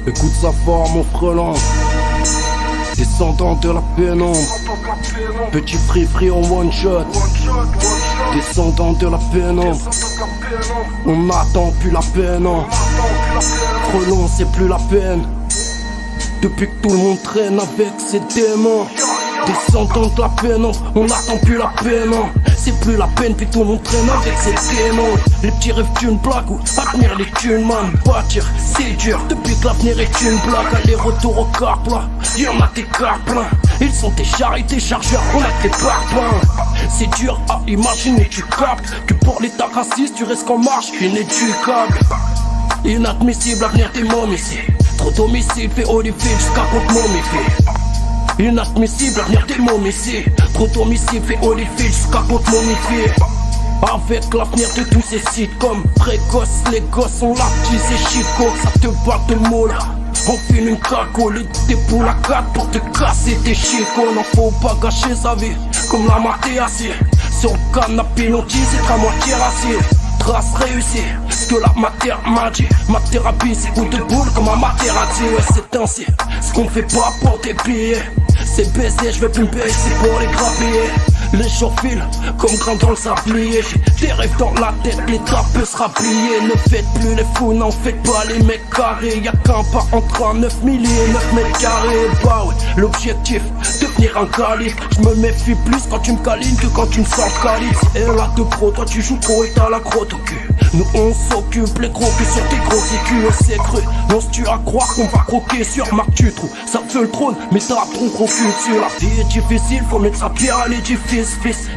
Écoute sa forme, mon frelon. Descendant de la pénombre. Petit free en one shot. Descendant de la pénombre. On n'attend plus la peine. Frelon, c'est plus la peine. Depuis que tout le monde traîne avec ses démons. Descendant de la pénombre, on n'attend plus la peine. C'est plus la peine, puis tout le monde traîne avec ses démons. Les petits rêves d'une blague ou admire les thunes, man. Bâtir, c'est dur, depuis que l'avenir est une blague. Aller-retour au car plat, y'en a des cars pleins. Ils sont tes charrettes, tes chargeurs, on a des parpaings. C'est dur à imaginer, tu captes que pour l'état raciste, tu restes en marche, inéducable. Inadmissible, l'avenir des momies. Trop d'homicides, fait Holyfield jusqu'à contre momifié. Inadmissible, l'avenir des momies. Trop d'homicides, fait Holyfield jusqu'à contre momifié. Avec l'avenir de tous ces sites comme précoce, les gosses sont là, c'est chico. Ça te parle de mots là. On file une cagole et des poules à 4 pour te casser tes chicots. N'en faut pas gâcher sa vie comme la maté assis. Sur le canapé loti, c'est à moitié rassis. Trace réussie, ce que la matière m'a dit. Ma thérapie c'est coup de boule comme un Materazzi. Ouais c'est ainsi, ce qu'on fait pas pour tes billets. C'est baisé, je vais plus me baisser pour les grappiller. Les jours filent comme grand dans le sablier. J'ai des rêves dans la tête, l'état peut se rapplier. Ne faites plus les fous, n'en faites pas les mecs carrés. Y'a qu'un pas entre un 9 milliers et 9 mètres carrés. Bah ouais, l'objectif, devenir un calife. Je me méfie plus quand tu me câlines que quand tu me sors calife. Et là de pro, toi tu joues trop et t'as la crotte au cul. Nous on s'occupe les gros culs sur tes gros écus. C'est cru, on se tue à croire qu'on va croquer sur Marc tu trouves. Ça fait le trône, mais t'as ton gros cul dessus. La vie est difficile, faut mettre sa pierre à l'édifice.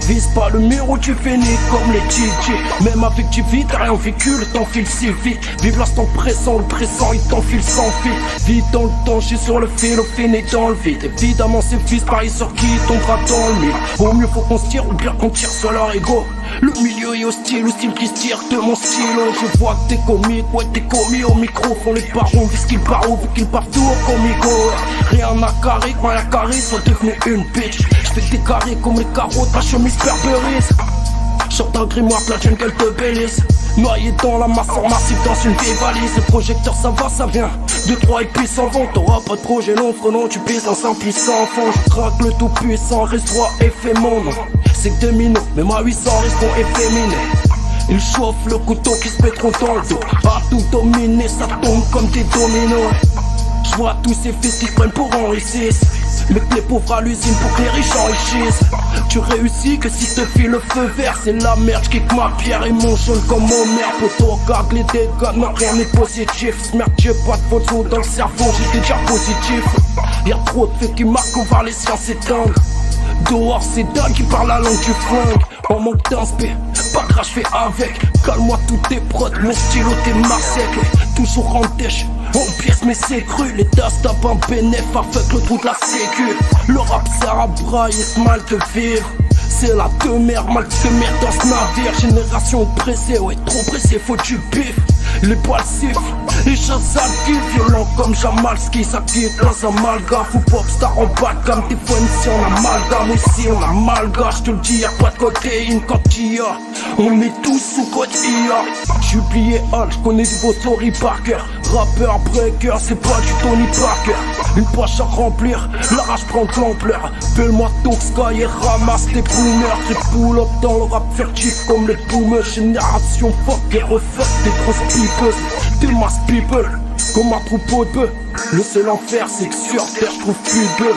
Vise pas le mur où tu finis comme les DJ. Même avec du vide, t'as rien vécu, le temps file si vite. Vive l'instant pressant, le pressant il t'enfile sans fil. Vite dans le temps, j'suis sur le fil, au fin et dans le vide. Évidemment c'est fils, pareil sur qui tombera dans le mille. Au mieux faut qu'on se tire ou bien qu'on tire sur leur ego. Le milieu est hostile, le style qui se tire de mon stylo. Je vois que t'es comique, ouais t'es commis au micro. Font les barons, vu ce qu'ils parlent, vu qu'ils partent tout au comico. Rien à carré, quand la carré sont devenus une bitch. J'fais des carrés comme les carreaux de ma chemise Burberry. Sors d'un grimoire que la jungle te bélisse. Noyé dans la masse en massif dans une vieille valise. Le projecteur ça va, ça vient. 2-3 épices en vent. T'auras pas de projet long, frelon, tu pises dans un puissant fond. Je craque le tout puissant, reste 3 et fais mon nom. C'est que 2 minutes, mais ma 800 restons efféminés. Il chauffe le couteau qui se mettront dans le dos. À tout dominer, ça tombe comme des dominos. Je vois tous ces fils qui se prennent pour Henri VI. Mec les pauvres à l'usine pour que les riches enrichissent. Tu réussis que si te file le feu vert. C'est la merde, j'kick ma pierre et mon jaune comme mon mère. Poto regarde les dégâts, non rien n'est positif. Merde j'ai pas de photo dans le cerveau, j'étais déjà positif. Y'a trop de faits qui marquent, on va les sciences s'éteindre. Dehors c'est dingue qui parle la langue du flingue. En manque d'inspect, pas grave j'fais avec. Calme-moi tous tes prods, mon stylo t'es Marseille. Toujours en dèche, on pièce mais c'est cru. Les tas tapent un bénéf avec le trou de la sécu. Le rap sert à brailler ce mal de vivre. C'est la demeure, mal de merde dans ce navire. Génération pressée, ouais trop pressée, faut du bif. Les poils sifflent, les chats s'acquittent. Violent comme Jamalski, ça quitte dans un malga. Fou popstar en bas de gamme, des fois ici on a amalgame. Ici on a malga, j'te le dis y'a pas de codéine quand il y a. On est tous sous code IA. J'suis plié Hall, j'connais du beau story par cœur. Rappeur, breaker, c'est pas du Tony Parker. Une poche à remplir, la rage prend de l'ampleur. Fais-le-moi Sky et ramasse tes boomers. J'ai pull up dans le rap furtif comme les boomers. Génération fuck et refuck des grosses people. Des mass people, comme un troupeau de bœufs. Le seul enfer c'est que sur terre j'trouve plus d'eux.